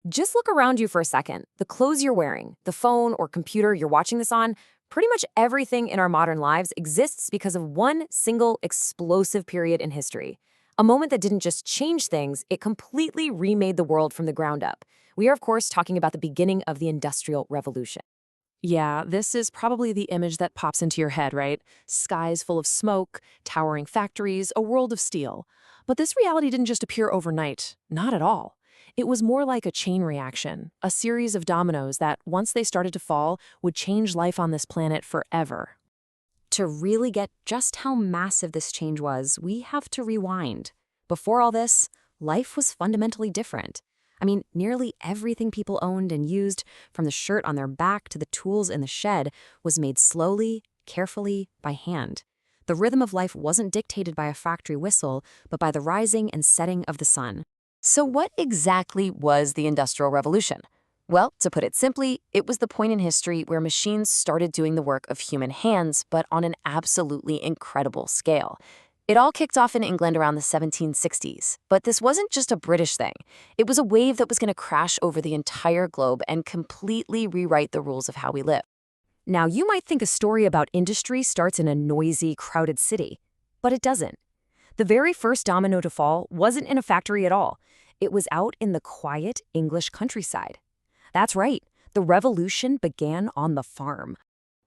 Just look around you for a second. The clothes you're wearing, the phone or computer you're watching this on, pretty much everything in our modern lives exists because of one single explosive period in history. A moment that didn't just change things, it completely remade the world from the ground up. We are, of course, talking about the beginning of the Industrial Revolution. Yeah, this is probably the image that pops into your head, right? Skies full of smoke, towering factories, a world of steel. But this reality didn't just appear overnight. Not at all. It was more like a chain reaction, a series of dominoes that, once they started to fall, would change life on this planet forever. To really get just how massive this change was, we have to rewind. Before all this, life was fundamentally different. I mean, nearly everything people owned and used, from the shirt on their back to the tools in the shed, was made slowly, carefully, by hand. The rhythm of life wasn't dictated by a factory whistle, but by the rising and setting of the sun. So what exactly was the Industrial Revolution? Well, to put it simply, it was the point in history where machines started doing the work of human hands, but on an absolutely incredible scale. It all kicked off in England around the 1760s, but this wasn't just a British thing. It was a wave that was going to crash over the entire globe and completely rewrite the rules of how we live. Now, you might think a story about industry starts in a noisy, crowded city, but it doesn't. The very first domino to fall wasn't in a factory at all. It was out in the quiet English countryside. That's right, the revolution began on the farm.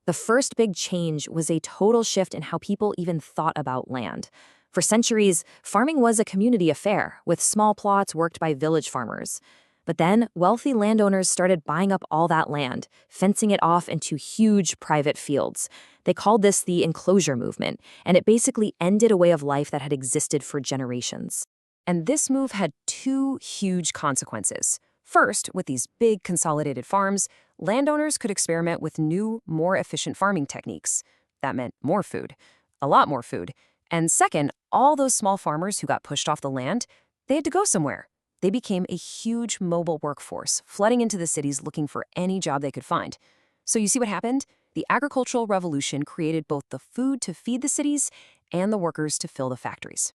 The first big change was a total shift in how people even thought about land. For centuries, farming was a community affair, with small plots worked by village farmers. But then, wealthy landowners started buying up all that land, fencing it off into huge private fields. They called this the enclosure movement, and it basically ended a way of life that had existed for generations. And this move had two huge consequences. First, with these big consolidated farms, landowners could experiment with new, more efficient farming techniques. That meant more food, a lot more food. And second, all those small farmers who got pushed off the land, they had to go somewhere. They became a huge mobile workforce, flooding into the cities looking for any job they could find. So you see what happened? The agricultural revolution created both the food to feed the cities and the workers to fill the factories.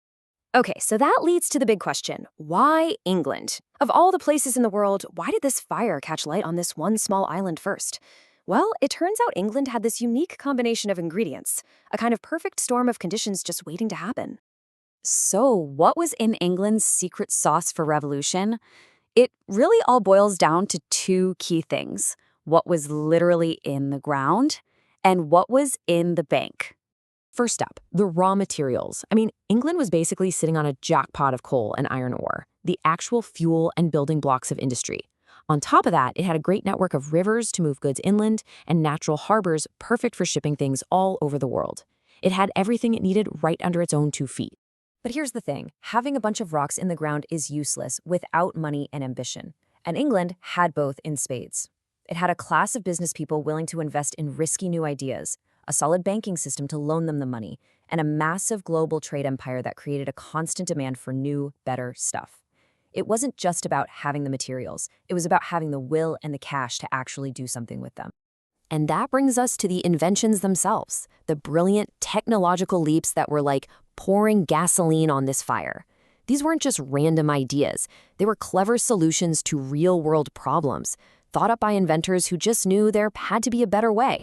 Okay, so that leads to the big question. Why England? Of all the places in the world, why did this fire catch light on this one small island first? Well, it turns out England had this unique combination of ingredients, a kind of perfect storm of conditions just waiting to happen. So, what was in England's secret sauce for revolution? It really all boils down to two key things: what was literally in the ground and what was in the bank. First up, the raw materials. England was basically sitting on a jackpot of coal and iron ore, the actual fuel and building blocks of industry. On top of that, it had a great network of rivers to move goods inland and natural harbors perfect for shipping things all over the world. It had everything it needed right under its own 2 feet. But here's the thing, having a bunch of rocks in the ground is useless without money and ambition. And England had both in spades. It had a class of business people willing to invest in risky new ideas, a solid banking system to loan them the money, and a massive global trade empire that created a constant demand for new, better stuff. It wasn't just about having the materials, it was about having the will and the cash to actually do something with them. And that brings us to the inventions themselves, the brilliant technological leaps that were like pouring gasoline on this fire. These weren't just random ideas, they were clever solutions to real-world problems, thought up by inventors who just knew there had to be a better way.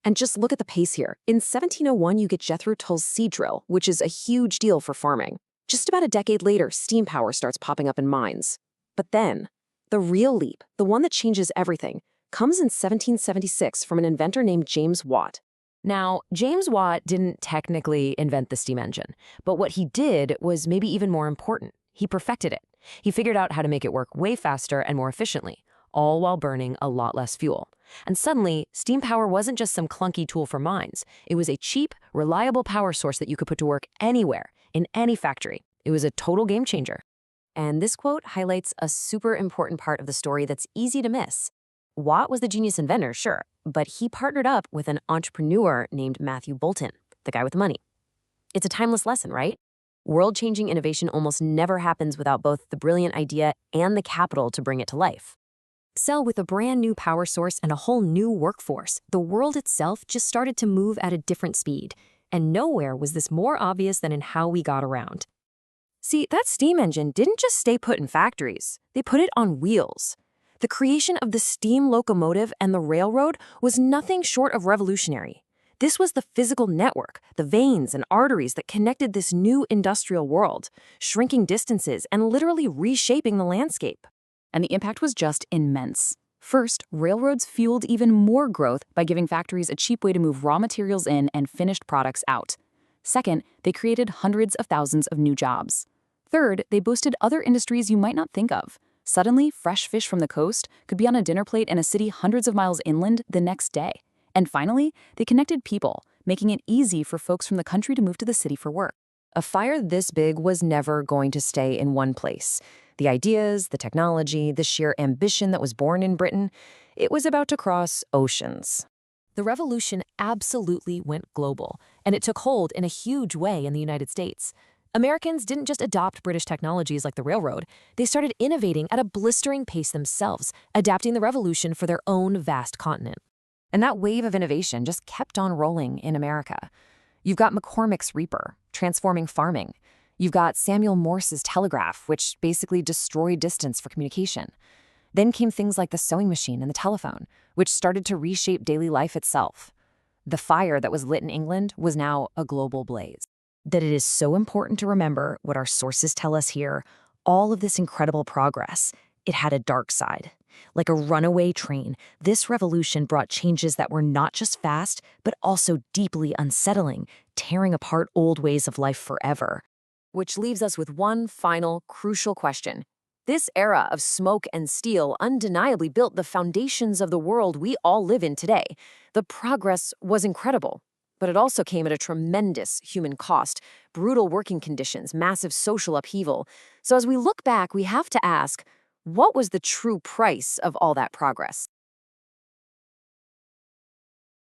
And just look at the pace here. In 1701, you get Jethro Tull's seed drill, which is a huge deal for farming. Just about a decade later, steam power starts popping up in mines. But then, the real leap, the one that changes everything, comes in 1776 from an inventor named James Watt. Now, James Watt didn't technically invent the steam engine, but what he did was maybe even more important. He perfected it. He figured out how to make it work way faster and more efficiently, all while burning a lot less fuel. And suddenly, steam power wasn't just some clunky tool for mines. It was a cheap, reliable power source that you could put to work anywhere, in any factory. It was a total game changer. And this quote highlights a super important part of the story that's easy to miss. Watt was the genius inventor, sure, but he partnered up with an entrepreneur named Matthew Boulton, the guy with the money. It's a timeless lesson, right? World-changing innovation almost never happens without both the brilliant idea and the capital to bring it to life. So with a brand new power source and a whole new workforce, the world itself just started to move at a different speed. And nowhere was this more obvious than in how we got around. See, that steam engine didn't just stay put in factories. They put it on wheels. The creation of the steam locomotive and the railroad was nothing short of revolutionary. This was the physical network, the veins and arteries that connected this new industrial world, shrinking distances and literally reshaping the landscape. And the impact was just immense. First, railroads fueled even more growth by giving factories a cheap way to move raw materials in and finished products out. Second, they created hundreds of thousands of new jobs. Third, they boosted other industries you might not think of. Suddenly, fresh fish from the coast could be on a dinner plate in a city hundreds of miles inland the next day. And finally, they connected people, making it easy for folks from the country to move to the city for work. A fire this big was never going to stay in one place. The ideas, the technology, the sheer ambition that was born in Britain, it was about to cross oceans. The revolution absolutely went global, and it took hold in a huge way in the United States. Americans didn't just adopt British technologies like the railroad, they started innovating at a blistering pace themselves, adapting the revolution for their own vast continent. And that wave of innovation just kept on rolling in America. You've got McCormick's Reaper, transforming farming. You've got Samuel Morse's telegraph, which basically destroyed distance for communication. Then came things like the sewing machine and the telephone, which started to reshape daily life itself. The fire that was lit in England was now a global blaze. That it is so important to remember what our sources tell us here, all of this incredible progress, it had a dark side. Like a runaway train, this revolution brought changes that were not just fast, but also deeply unsettling, tearing apart old ways of life forever. Which leaves us with one final crucial question. This era of smoke and steel undeniably built the foundations of the world we all live in today. The progress was incredible, but it also came at a tremendous human cost, brutal working conditions, massive social upheaval. So as we look back, we have to ask, what was the true price of all that progress?